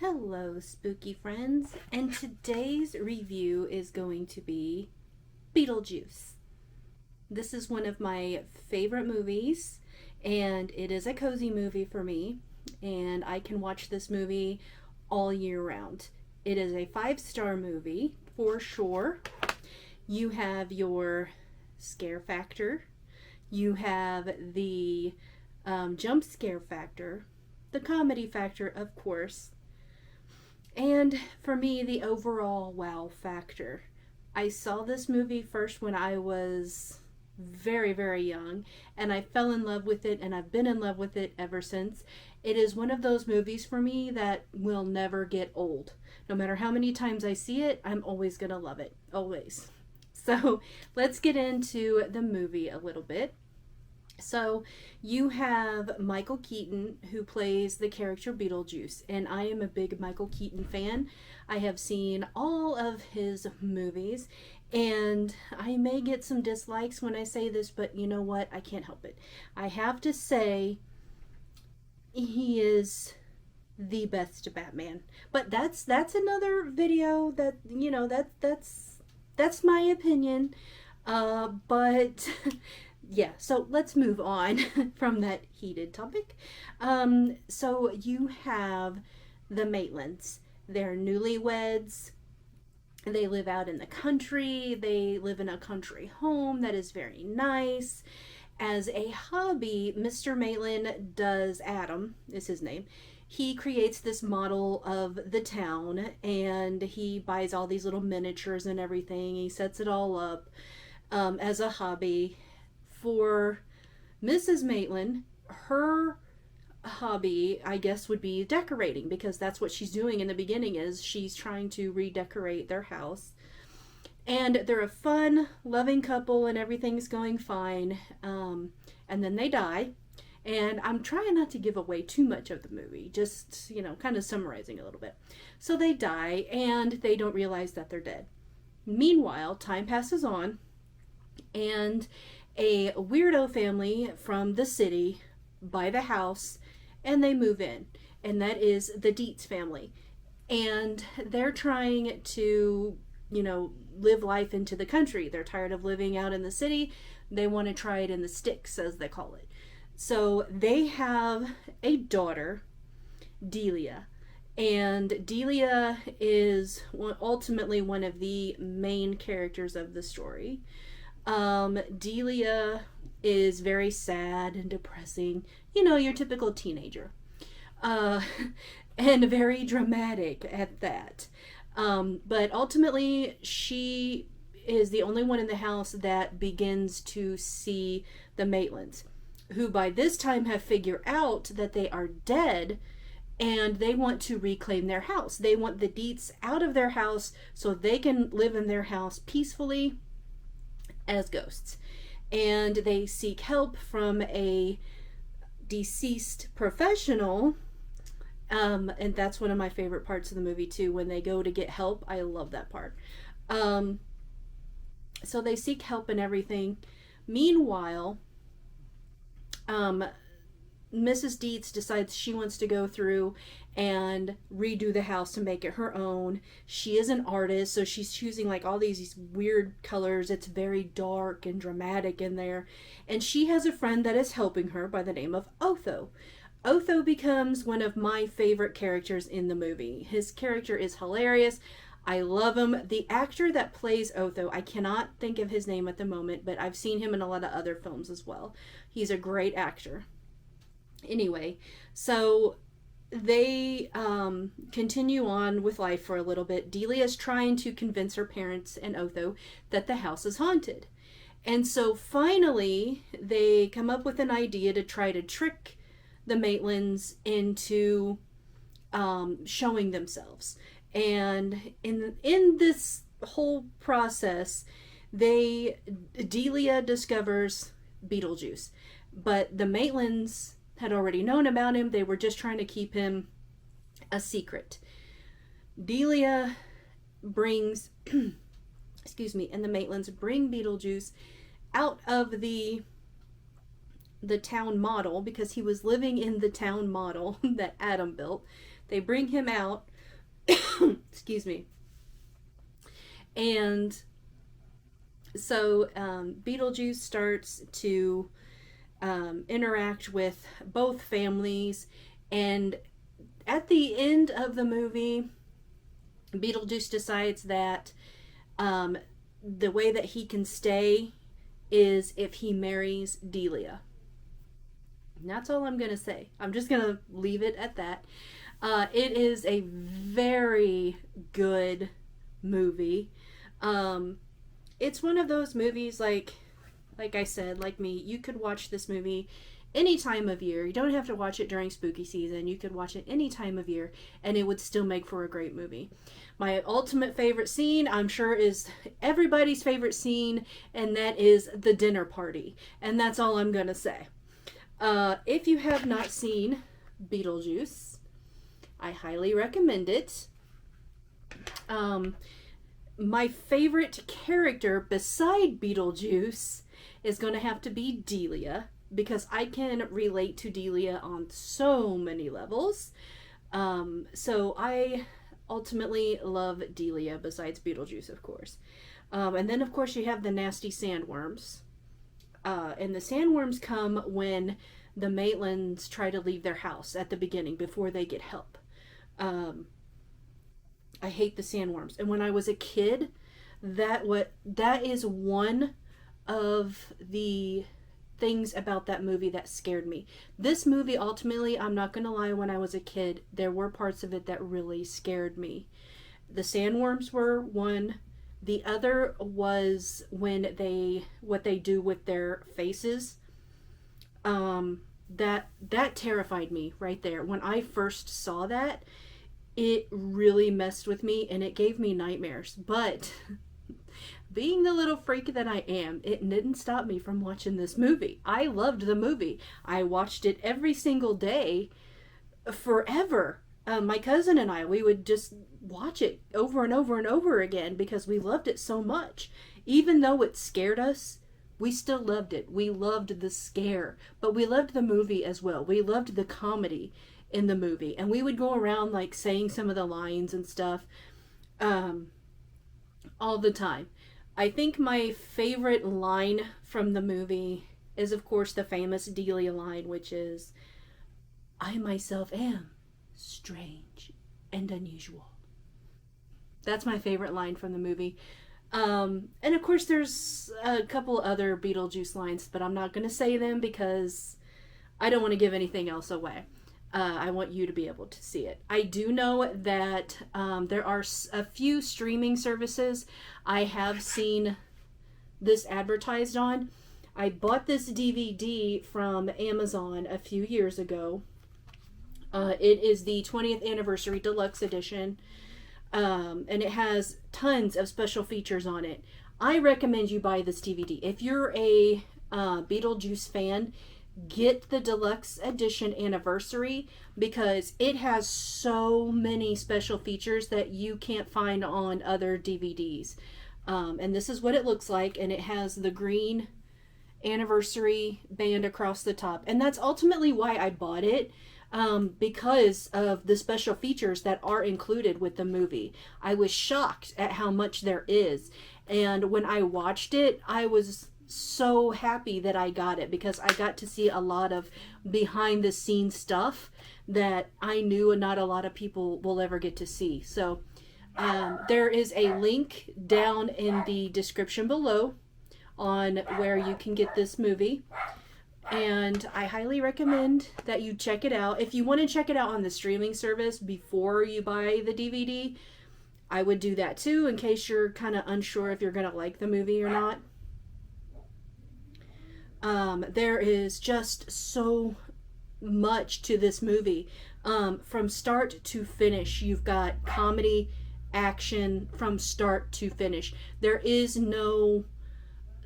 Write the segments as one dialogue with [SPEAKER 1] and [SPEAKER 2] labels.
[SPEAKER 1] Hello, spooky friends, and today's review is going to be Beetlejuice. This is one of my favorite movies, and it is a cozy movie for me, and I can watch this movie all year round. It is a five-star movie for sure. You have your scare factor, you have the jump scare factor, the comedy factor, of course, and for me, the overall wow factor. I saw this movie first when I was very, very young, and I fell in love with it, and I've been in love with it ever since. It is one of those movies for me that will never get old. No matter how many times I see it, I'm always going to love it. Always. So let's get into the movie a little bit. So you have Michael Keaton who plays the character Beetlejuice, and I am a big Michael Keaton fan. I have seen all of his movies, and I may get some dislikes when I say this, but you know what? I can't help it. I have to say he is the best Batman. But that's another video that that's my opinion. But yeah, so let's move on from that heated topic. So you have the Maitlands. They're newlyweds. They live out in the country. They live in a country home that is very nice. As a hobby, Mr. Maitland does, Adam is his name. He creates this model of the town, and he buys all these little miniatures and everything. He sets it all up as a hobby. For Mrs. Maitland, her hobby, I guess, would be decorating, because that's what she's doing in the beginning, is she's trying to redecorate their house. And they're a fun, loving couple, and everything's going fine. And then they die. And I'm trying not to give away too much of the movie, just, kind of summarizing a little bit. So they die, and they don't realize that they're dead. Meanwhile, time passes on, and a weirdo family from the city buy the house, and they move in, and that is the Dietz family. And they're trying to live life into the country. They're tired of living out in the city. They want to try it in the sticks, as they call it. So they have a daughter, Delia, and Delia is ultimately one of the main characters of the story. Delia is very sad and depressing, your typical teenager, and very dramatic at that. But ultimately, she is the only one in the house that begins to see the Maitlands, who by this time have figured out that they are dead, and they want to reclaim their house. They want the Dietz out of their house so they can live in their house peacefully as ghosts. And they seek help from a deceased professional. And that's one of my favorite parts of the movie too, when they go to get help. I love that part. So they seek help and everything. Meanwhile, Mrs. Dietz decides she wants to go through and redo the house to make it her own. She is an artist, so she's choosing like all these weird colors. It's very dark and dramatic in there. And she has a friend that is helping her by the name of Otho. Otho becomes one of my favorite characters in the movie. His character is hilarious. I love him. The actor that plays Otho, I cannot think of his name at the moment, but I've seen him in a lot of other films as well. He's a great actor. Anyway, so they continue on with life for a little bit. Delia is trying to convince her parents and Otho that the house is haunted. And so finally, they come up with an idea to try to trick the Maitlands into showing themselves. And in this whole process, Delia discovers Beetlejuice. But the Maitlands had already known about him. They were just trying to keep him a secret. Delia brings, excuse me, and the Maitlands bring Beetlejuice out of the town model, because he was living in the town model that Adam built. They bring him out. Excuse me. And so Beetlejuice starts to interact with both families. And at the end of the movie, Beetlejuice decides that the way that he can stay is if he marries Delia. And that's all I'm going to say. I'm just going to leave it at that. It is a very good movie. It's one of those movies like I said, like me, you could watch this movie any time of year. You don't have to watch it during spooky season. You could watch it any time of year and it would still make for a great movie. My ultimate favorite scene, I'm sure, is everybody's favorite scene, and that is the dinner party. And that's all I'm going to say. If you have not seen BeetleJuice, I highly recommend it. My favorite character beside Beetlejuice is going to have to be Delia, because I can relate to Delia on so many levels. So I ultimately love Delia besides Beetlejuice, of course. And then, of course, you have the nasty sandworms. And the sandworms come when the Maitlands try to leave their house at the beginning before they get help. I hate the sandworms. And when I was a kid, that is one of the things about that movie that scared me. This movie, ultimately, I'm not going to lie, when I was a kid, there were parts of it that really scared me. The sandworms were one. The other was when what they do with their faces. That terrified me right there. When I first saw that, it really messed with me and it gave me nightmares. But being the little freak that I am, it didn't stop me from watching this movie. I loved the movie. I watched it every single day forever. My cousin and I, we would just watch it over and over and over again because we loved it so much. Even though it scared us, we still loved it. We loved the scare, but we loved the movie as well. We loved the comedy in the movie, and we would go around like saying some of the lines and stuff all the time. I think my favorite line from the movie is, of course, the famous Delia line, which is, "I myself am strange and unusual." That's my favorite line from the movie. And of course, there's a couple other Beetlejuice lines, but I'm not going to say them because I don't want to give anything else away. I want you to be able to see it. I do know that there are a few streaming services I have seen this advertised on. I bought this DVD from Amazon a few years ago. It is the 20th Anniversary Deluxe Edition. And it has tons of special features on it. I recommend you buy this DVD. If you're a Beetlejuice fan, get the Deluxe Edition Anniversary because it has so many special features that you can't find on other DVDs. And this is what it looks like, and it has the green anniversary band across the top. And that's ultimately why I bought it. Because of the special features that are included with the movie. I was shocked at how much there is. And when I watched it, I was so happy that I got it because I got to see a lot of behind the scenes stuff that I knew not a lot of people will ever get to see. So there is a link down in the description below on where you can get this movie. And I highly recommend that you check it out. If you want to check it out on the streaming service before you buy the DVD, I would do that too in case you're kind of unsure if you're going to like the movie or not. There is just so much to this movie. From start to finish, you've got comedy, action from start to finish. There is no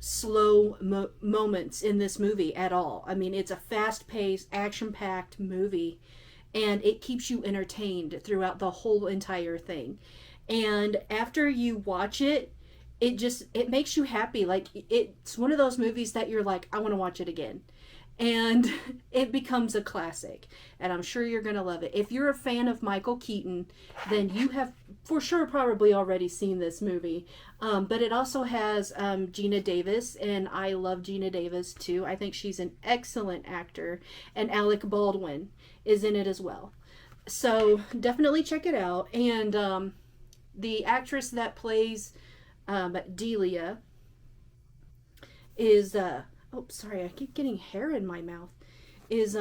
[SPEAKER 1] slow moments in this movie at all. I mean, it's a fast-paced, action-packed movie, and it keeps you entertained throughout the whole entire thing. And after you watch it, it makes you happy. Like, it's one of those movies that you're like, I want to watch it again. and it becomes a classic. And I'm sure you're going to love it. If you're a fan of Michael Keaton, then you have for sure probably already seen this movie. But it also has Gina Davis, and I love Gina Davis too. I think she's an excellent actor, and Alec Baldwin is in it as well. So definitely check it out. And the actress that plays Delia is oh, sorry, I keep getting hair in my mouth. Is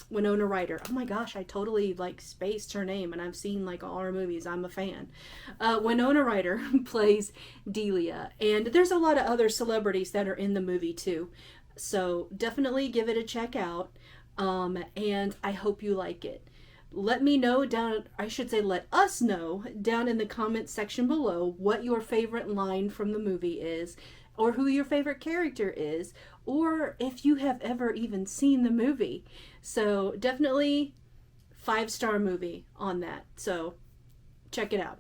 [SPEAKER 1] Winona Ryder. Oh my gosh, I totally like spaced her name, and I've seen like all her movies. I'm a fan. Winona Ryder plays Delia, and there's a lot of other celebrities that are in the movie too. So definitely give it a check out, and I hope you like it. Let me know down, I should say let us know down in the comments section below what your favorite line from the movie is, or who your favorite character is, or if you have ever even seen the movie. So definitely 5-star movie on that. So check it out.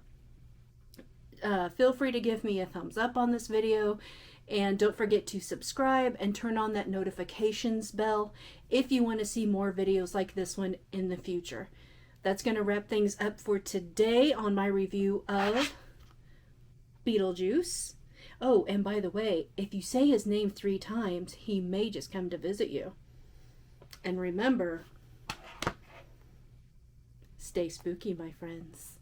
[SPEAKER 1] Feel free to give me a thumbs up on this video, and don't forget to subscribe and turn on that notifications bell if you want to see more videos like this one in the future. That's going to wrap things up for today on my review of BeetleJuice. Oh, and by the way, if you say his name 3 times, he may just come to visit you. And remember, stay spooky, my friends.